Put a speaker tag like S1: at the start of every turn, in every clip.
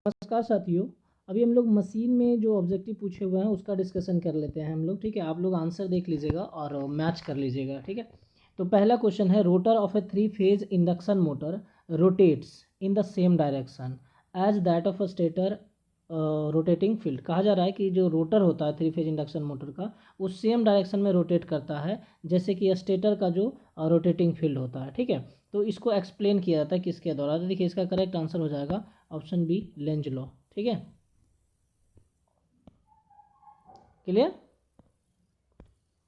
S1: नमस्कार साथियों, अभी हम लोग मशीन में जो ऑब्जेक्टिव पूछे हुए हैं उसका डिस्कशन कर लेते हैं हम लोग। ठीक है, आप लोग आंसर देख लीजिएगा और मैच कर लीजिएगा। ठीक है, तो पहला क्वेश्चन है, rotor of a 3 phase induction motor rotates in the same direction as that of a stator rotating field. कहा जा रहा है कि जो रोटर होता है 3 फेज इंडक्शन मोटर का, वो सेम डायरेक्शन में रोटेट करता है जैसे कि स्टेटर का जो रोटेटिंग फील्ड होता है। ठीक है, तो इसको एक्सप्लेन किया जाता है किसके द्वारा। तो देखिए, इसका करेक्ट आंसर हो जाएगा ऑप्शन बी, लेंज लॉ। ठीक है, क्लियर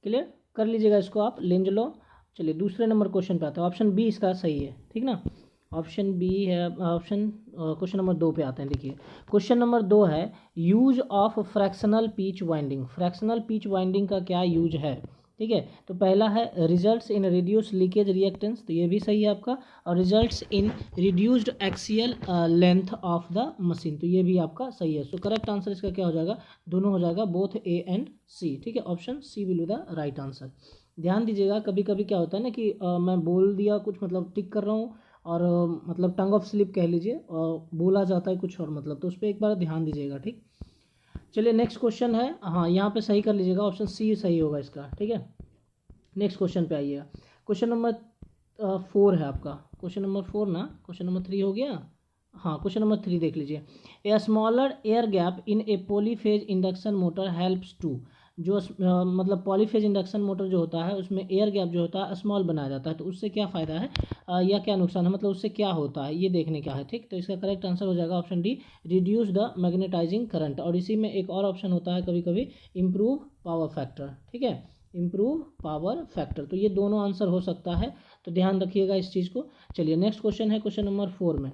S1: क्लियर कर लीजिएगा इसको आप, लेंज लॉ। चलिए दूसरे नंबर क्वेश्चन पे आते हैं। ऑप्शन बी इसका सही है, ठीक ना। ऑप्शन बी है ऑप्शन। क्वेश्चन नंबर 2 पे आते हैं। देखिए, क्वेश्चन नंबर 2 है, use of fractional pitch winding. Fractional pitch winding का क्या यूज है। ठीक है, तो पहला है results in reduce leakage reactance, तो ये भी सही है आपका। और results in reduced axial length of the machine, तो ये भी आपका सही है। सो करेक्ट आंसर इसका क्या हो जाएगा, दोनों हो जाएगा, बोथ ए एंड सी। ठीक है, option C will be the right answer. ध्यान दीजिएगा, कभी कभी क्या होता है ना कि मैं बोल दिया कुछ, मतलब टिक कर रहा हूँ और मतलब टंग ऑफ स्लिप कह लीजिए, और बोला जाता है कुछ और मतलब, तो उस पर एक बार ध्यान दीजिएगा। ठीक, चलिए नेक्स्ट क्वेश्चन है। हाँ, यहाँ पे सही कर लीजिएगा, ऑप्शन सी सही होगा इसका। ठीक है, नेक्स्ट क्वेश्चन पे आइएगा। क्वेश्चन नंबर 4 है आपका। क्वेश्चन नंबर 4 ना, क्वेश्चन नंबर 3 हो गया। हाँ, क्वेश्चन नंबर 3 देख लीजिए। A smaller air gap in a polyphase induction motor helps to. जो मतलब पॉलीफेज इंडक्शन मोटर जो होता है उसमें एयर गैप जो होता है स्मॉल बनाया जाता है, तो उससे क्या फ़ायदा है या क्या नुकसान है, मतलब उससे क्या होता है ये देखने का है। ठीक, तो इसका करेक्ट आंसर हो जाएगा option D, reduce the magnetising current. और इसी में एक और ऑप्शन होता है कभी कभी, इम्प्रूव पावर फैक्टर। ठीक है, इम्प्रूव पावर फैक्टर, तो ये दोनों आंसर हो सकता है, तो ध्यान रखिएगा इस चीज़ को। चलिए नेक्स्ट क्वेश्चन है, क्वेश्चन नंबर 4 में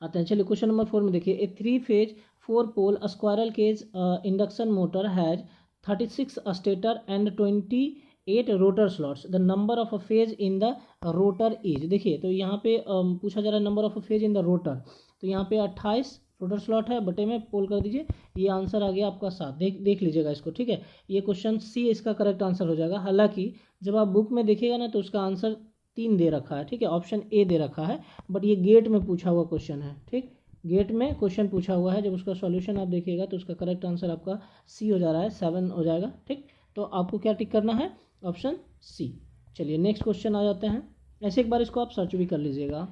S1: आते हैं। चलिए क्वेश्चन नंबर 4 में देखिए, a 3 phase 4 pole squirrel cage induction motor has 36 stator and 28 rotor slots, the number of a phase in the rotor is. देखिए, तो यहाँ पे पूछा जा रहा है number of a phase in the rotor, तो यहाँ पे 28 रोटर स्लॉट है, बटे में पोल कर दीजिए, ये आंसर आ गया आपका 7। देख लीजिएगा इसको। ठीक है, ये क्वेश्चन सी इसका करेक्ट आंसर हो जाएगा। हालांकि जब आप बुक में देखिएगा ना तो उसका आंसर 3 दे रखा है। ठीक है, ऑप्शन ए दे रखा है, बट ये गेट में पूछा हुआ क्वेश्चन है। ठीक, गेट में क्वेश्चन पूछा हुआ है, जब उसका सॉल्यूशन आप देखिएगा तो उसका करेक्ट आंसर आपका सी हो जा रहा है, 7 हो जाएगा। ठीक, तो आपको क्या टिक करना है, ऑप्शन सी। चलिए नेक्स्ट क्वेश्चन आ जाते हैं। ऐसे एक बार इसको आप सर्च भी कर लीजिएगा।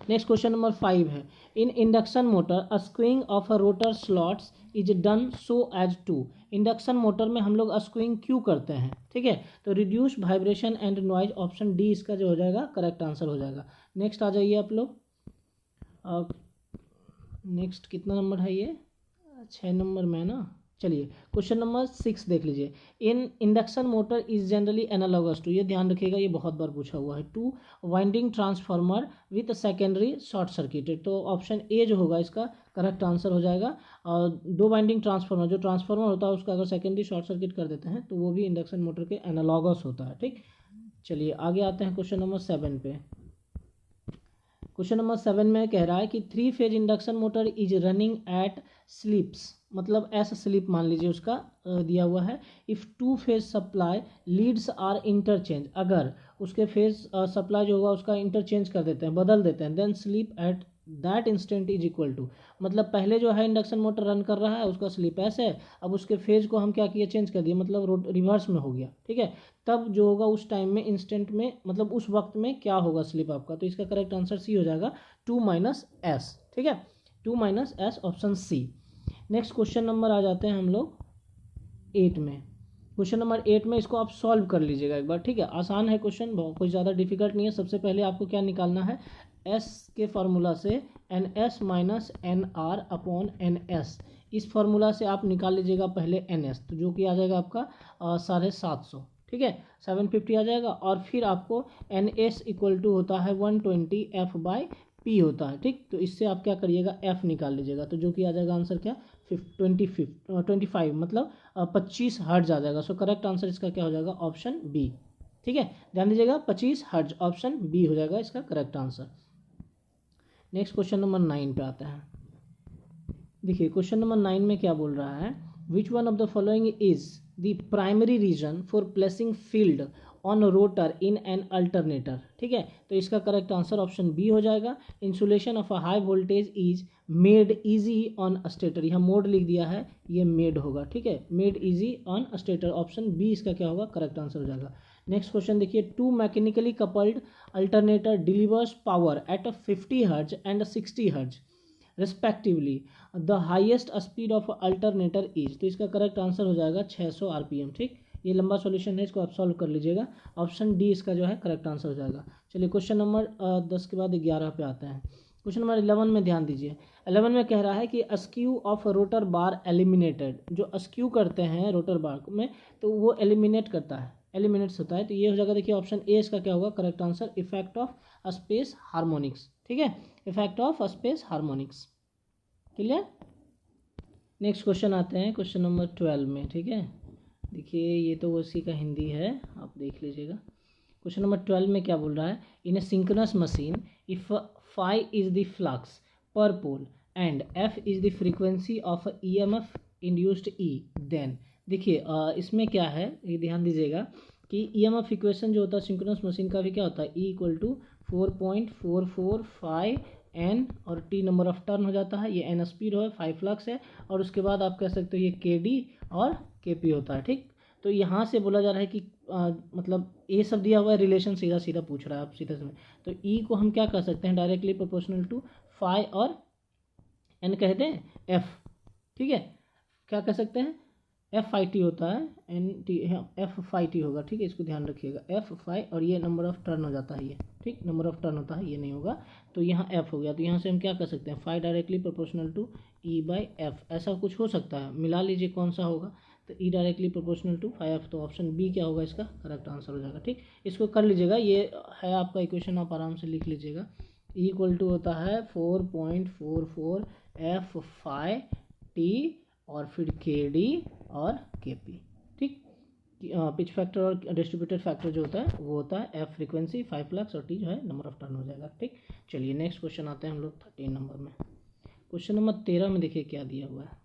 S1: नेक्स्ट क्वेश्चन नंबर 5 है, in induction motor a skewing of a rotor slots is done so as to. Induction motor में हम लोग स्क्विंग क्यों करते हैं। ठीक है, तो reduce vibration and noise, option D इसका जो हो जाएगा करेक्ट आंसर हो जाएगा। नेक्स्ट आ जाइए आप लोग। नेक्स्ट कितना नंबर है ये, 6 नंबर में ना। चलिए क्वेश्चन नंबर 6 देख लीजिए, in induction motor is generally analogous to, ये ध्यान रखिएगा, ये बहुत बार पूछा हुआ है, two winding transformer with secondary short circuited, तो ऑप्शन ए जो होगा इसका करेक्ट आंसर हो जाएगा। और 2 वाइंडिंग ट्रांसफार्मर, जो ट्रांसफार्मर होता है उसका अगर सेकेंडरी शॉर्ट सर्किट कर देते हैं तो वो भी इंडक्शन मोटर के एनालॉगस होता है। ठीक, चलिए आगे आते हैं क्वेश्चन नंबर 7 पे। क्वेश्चन नंबर 7 में कह रहा है कि 3 phase induction motor is running at slips, मतलब ऐसा स्लिप मान लीजिए उसका दिया हुआ है। If 2 phase supply leads are interchange, अगर उसके फेज सप्लाई जो होगा उसका इंटरचेंज कर देते हैं, बदल देते हैं, then slip at that instant is equal to, मतलब पहले जो है इंडक्शन मोटर रन कर रहा है उसका स्लिप एस है, अब उसके फेज को हम क्या किए, चेंज कर दिए, मतलब रिवर्स में हो गया। ठीक है, तब जो होगा उस टाइम में, इंस्टेंट में, मतलब उस वक्त में क्या होगा स्लिप आपका, तो इसका करेक्ट आंसर सी हो जाएगा, 2 माइनस एस। ठीक है, 2 minus S, option C. Next question number आ जाते हैं हम लोग 8 में। क्वेश्चन नंबर 8 में इसको आप सॉल्व कर लीजिएगा एक बार। ठीक है, आसान है क्वेश्चन, कोई ज़्यादा डिफिकल्ट नहीं है। सबसे पहले आपको क्या निकालना है, एस के फार्मूला से N S minus N R upon N S, इस फार्मूला से आप निकाल लीजिएगा पहले एन एस, तो जो कि आ जाएगा आपका 750। ठीक है, 750 आ जाएगा, और फिर आपको एन एस इक्वल टू होता है 120 एफ बाई पी होता है। ठीक, तो इससे आप क्या करिएगा, एफ निकाल लीजिएगा, तो जो कि आ जाएगा आंसर क्या, 25 मतलब 25 हर्ट्ज आ जाएगा। सो करेक्ट आंसर इसका क्या हो जाएगा, ऑप्शन बी। ठीक है, ध्यान दीजिएगा, 25 हर्ट्ज, ऑप्शन बी हो जाएगा इसका correct answer. Next question number 9 पे आते हैं। देखिए क्वेश्चन नंबर 9 में क्या बोल रहा है, which one of the following is the primary reason for placing field on rotor in an alternator, ठीक है। तो इसका करेक्ट आंसर ऑप्शन बी हो जाएगा। Insulation of a high voltage is made easy on stator, यहाँ mode लिख दिया है, ये मेड होगा, ठीक है, made easy on stator, option B इसका क्या होगा, करेक्ट आंसर हो जाएगा। नेक्स्ट क्वेश्चन देखिए, two mechanically coupled alternator delivers power at 50 hertz and 60 hertz respectively, the highest speed of alternator is, तो इसका करेक्ट आंसर हो जाएगा 600 आरपीएम, ठीक। ये लंबा सॉल्यूशन है, इसको आप सॉल्व कर लीजिएगा, ऑप्शन डी इसका जो है करेक्ट आंसर हो जाएगा। चलिए क्वेश्चन नंबर 10 के बाद 11 पे आते हैं। क्वेश्चन नंबर 11 में ध्यान दीजिए। 11 में कह रहा है कि askew of rotor bar eliminated, जो अस्क्यू करते हैं रोटर बार में तो वो एलिमिनेट करता है, एलिमिनेट्स होता है, तो ये हो जाएगा, देखिए ऑप्शन ए इसका क्या होगा correct answer, effect of space harmonics, ठीक है, effect of space harmonics, clear. Next question आते हैं क्वेश्चन नंबर 12 में, ठीक है। देखिए ये तो उसी का हिंदी है, आप देख लीजिएगा। क्वेश्चन नंबर 12 में क्या बोल रहा है, in a synchronous machine if phi is the flux per pole and f is the frequency of EMF induced E, then देखिए इसमें क्या है, ये ध्यान दीजिएगा कि EMF इक्वेशन जो होता है सिंक्रोनस मशीन का भी क्या होता है, E = 4.44 n और T नंबर ऑफ टर्न हो जाता है, ये n स्पीड है, 5 फ्लक्स है, और उसके बाद आप कह सकते हो ये KD और KP होता है, ठीक। तो यहाँ से बोला जा रहा है कि मतलब ये सब दिया हुआ है, रिलेशन सीधा सीधा पूछ रहा है, आप सीधा समझ, तो ई को हम क्या कर सकते हैं, डायरेक्टली प्रोपोर्शनल टू फाई और एन कहते हैं एफ, ठीक है, क्या कह सकते हैं, एफ आई टी होता है, N T F phi T होगा, ठीक है, इसको ध्यान रखिएगा, एफ फाई और ये नंबर ऑफ टर्न हो जाता है, ये ठीक नंबर ऑफ टर्न होता है, ये नहीं होगा, तो यहाँ एफ हो गया, तो यहाँ से हम क्या कर सकते हैं, phi directly proportional to E by F, ऐसा कुछ हो सकता है, मिला लीजिए कौन सा होगा, तो ई डायरेक्टली प्रोपोर्शनल टू 5, तो ऑप्शन बी क्या होगा इसका करेक्ट आंसर हो जाएगा, ठीक। इसको कर लीजिएगा, ये है आपका इक्वेशन, आप आराम से लिख लीजिएगा, ई इक्वल टू होता है 4.44 एफ फाई टी और फिर के डी और के पी, ठीक। पिच फैक्टर और डिस्ट्रीब्यूटेड फैक्टर जो होता है वो होता है एफ फ्रीक्वेंसी, 5 फ्लक्स, और टी जो है नंबर ऑफ टर्न हो जाएगा, ठीक। चलिए नेक्स्ट क्वेश्चन आते हैं हम लोग 13 नंबर में। क्वेश्चन नंबर 13 में देखिए क्या दिया हुआ है,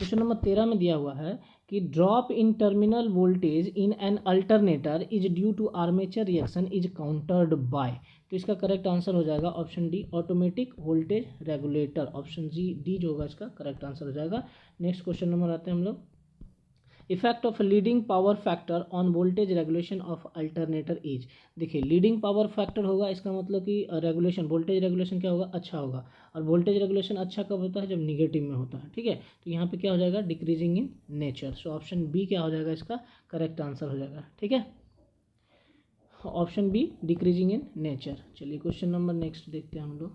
S1: क्वेश्चन नंबर 13 में दिया हुआ है कि drop in terminal voltage in an alternator is due to armature reaction is countered by, तो इसका करेक्ट आंसर हो जाएगा option D automatic voltage regulator, option D जो होगा इसका करेक्ट आंसर हो जाएगा। नेक्स्ट क्वेश्चन नंबर आते हैं हम लोग, effect of leading power factor on voltage regulation of alternator is, देखिए लीडिंग पावर फैक्टर होगा, इसका मतलब कि रेगुलेशन वोल्टेज रेगुलेशन क्या होगा, अच्छा होगा, और वोल्टेज रेगुलेशन अच्छा कब होता है, जब निगेटिव में होता है, ठीक है, तो यहाँ पे क्या हो जाएगा, decreasing in nature, so option B क्या हो जाएगा इसका करेक्ट आंसर हो जाएगा, ठीक है, option B decreasing in nature. चलिए क्वेश्चन नंबर नेक्स्ट देखते हैं हम लोग,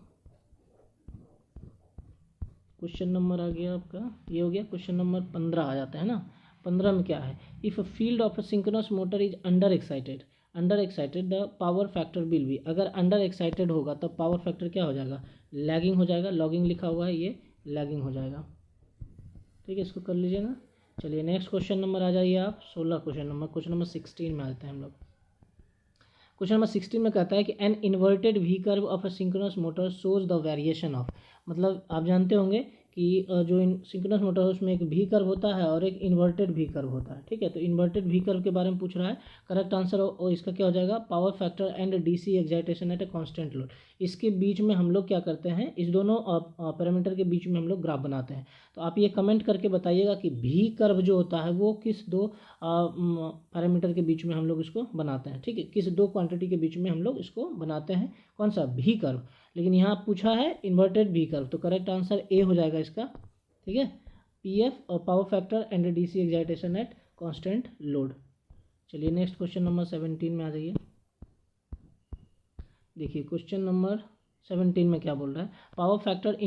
S1: क्वेश्चन नंबर आ गया आपका, ये हो गया क्वेश्चन नंबर 15 आ जाता है ना। 15 में क्या है, if a field of a synchronous motor is under excited the power factor will be, अगर अंडर एक्साइटेड होगा तब पावर फैक्टर क्या हो जाएगा, लैगिंग हो जाएगा, लॉगिंग लिखा हुआ है, ये लैगिंग हो जाएगा, ठीक है, इसको कर लीजिए ना। चलिए नेक्स्ट क्वेश्चन नंबर आ जाइए आप 16 क्वेश्चन नंबर 16 में आते हैं हम लोग। क्वेश्चन नंबर 16 में कहता है कि an inverted we curve of a synchronous motor shows the variation of, मतलब आप जानते होंगे कि जो सिंक्रोनस मोटर है उसमें एक वी कर्व होता है और एक इन्वर्टेड वी कर्व होता है, ठीक है, तो इन्वर्टेड वी कर्व के बारे में पूछ रहा है, करेक्ट आंसर और इसका क्या हो जाएगा, power factor and DC excitation at a constant load, इसके बीच में हम लोग क्या करते हैं, इस दोनों पैरामीटर के बीच में हम लोग ग्राफ बनाते हैं, तो आप ये कमेंट करके बताइएगा कि वी कर्व जो होता है वो किस दो पैरामीटर के बीच में हम लोग इसको बनाते हैं, ठीक है, किस दो क्वांटिटी के बीच में हम लोग इसको बनाते हैं, कौन सा, वी कर्व, लेकिन यहाँ पूछा है इन्वर्टेड वी कर्व, तो करेक्ट आंसर ए हो जाएगा इसका, ठीक है, पी एफ और power factor and DC excitation at constant load. चलिए नेक्स्ट क्वेश्चन नंबर 17 में आ जाइए। देखिए क्वेश्चन नंबर 17 में क्या बोल रहा है, power factor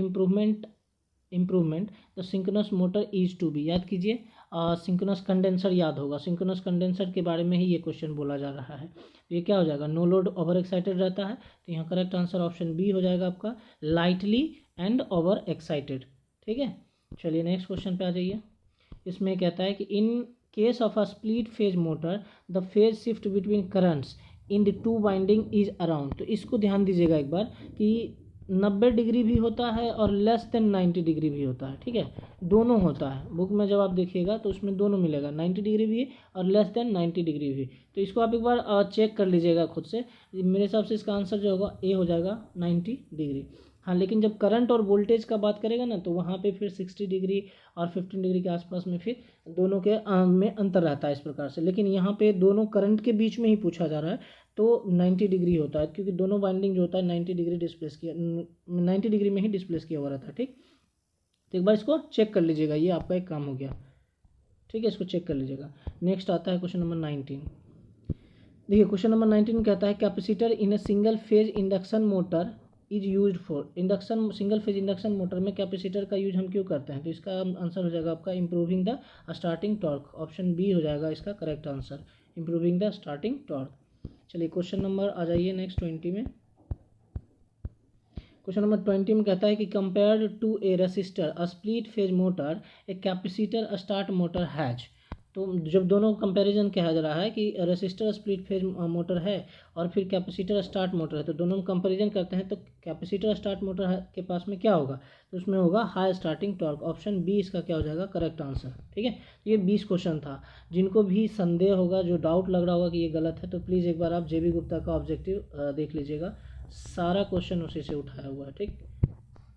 S1: improvement the synchronous motor is to be, याद कीजिए सिंक्रोनस कंडेंसर याद होगा, सिंक्रोनस कंडेंसर के बारे में ही ये क्वेश्चन बोला जा रहा है, तो ये क्या हो जाएगा, नो लोड ओवर एक्साइटेड रहता है, तो यहाँ करेक्ट आंसर ऑप्शन बी हो जाएगा आपका, लाइटली एंड ओवर एक्साइटेड, ठीक है। चलिए नेक्स्ट क्वेश्चन पे आ जाइए, इसमें कहता है कि in case of a split phase motor the phase shift between currents in the two winding is around, तो इसको ध्यान दीजिएगा एक बार कि 90 डिग्री भी होता है और लेस देन 90 डिग्री भी होता है, ठीक है, दोनों होता है। बुक में जब आप देखिएगा तो उसमें दोनों मिलेगा, 90 डिग्री भी और लेस देन 90 डिग्री भी। तो इसको आप एक बार चेक कर लीजिएगा खुद से। मेरे हिसाब से इसका आंसर जो होगा ए हो जाएगा 90 डिग्री। हाँ, लेकिन जब करंट और वोल्टेज का बात करेगा ना तो वहाँ पे फिर 60 डिग्री और 15 डिग्री के आसपास में फिर दोनों के में अंतर रहता है इस प्रकार से। लेकिन यहाँ पे दोनों करंट के बीच में ही पूछा जा रहा है तो 90 डिग्री होता है, क्योंकि दोनों वाइंडिंग जो होता है 90 डिग्री डिस्प्लेस किया 90 डिग्री में ही डिस्प्लेस किया हुआ रहता है, ठीक। तो एक बार इसको चेक कर लीजिएगा, ये आपका एक काम हो गया, ठीक है, इसको चेक कर लीजिएगा। नेक्स्ट आता है क्वेश्चन नंबर 19। देखिए क्वेश्चन नंबर 19 कहता है capacitor in a single phase induction motor is used for. Induction single phase induction motor में कैपेसिटर का यूज हम क्यों करते हैं? तो इसका आंसर हो जाएगा आपका improving the starting torque. Option B हो जाएगा इसका correct answer, improving the starting torque. चलिए क्वेश्चन नंबर आ जाइए नेक्स्ट 20 में। क्वेश्चन नंबर 20 में कहता है कि compare to a resistor a split phase motor a capacitor start motor has. तो जब दोनों कंपैरिजन किया जा रहा है कि रेसिस्टर स्प्लिट फेज मोटर है और फिर कैपेसिटर स्टार्ट मोटर है, तो दोनों में कंपैरिजन करते हैं तो कैपेसिटर स्टार्ट मोटर के पास में क्या होगा? तो उसमें होगा high starting torque. Option B इसका क्या हो जाएगा करेक्ट आंसर, ठीक है। ये 20 क्वेश्चन था। जिनको भी संदेह होगा, जो डाउट लग रहा होगा कि ये गलत है, तो प्लीज़ एक बार आप जेबी गुप्ता का ऑब्जेक्टिव देख लीजिएगा, सारा क्वेश्चन उसी से उठाया हुआ है, ठीक,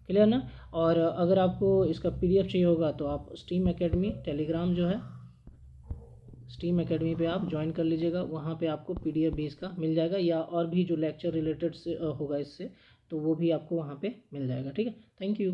S1: क्लियर ना। और अगर आपको इसका पीडीएफ चाहिए होगा तो आप स्टीम एकेडमी टेलीग्राम जो है, स्टीम एकेडमी पे आप ज्वाइन कर लीजिएगा, वहाँ पे आपको पीडीएफ भी इसका मिल जाएगा, या और भी जो लेक्चर रिलेटेड से होगा इससे, तो वो भी आपको वहाँ पे मिल जाएगा, ठीक है। Thank you.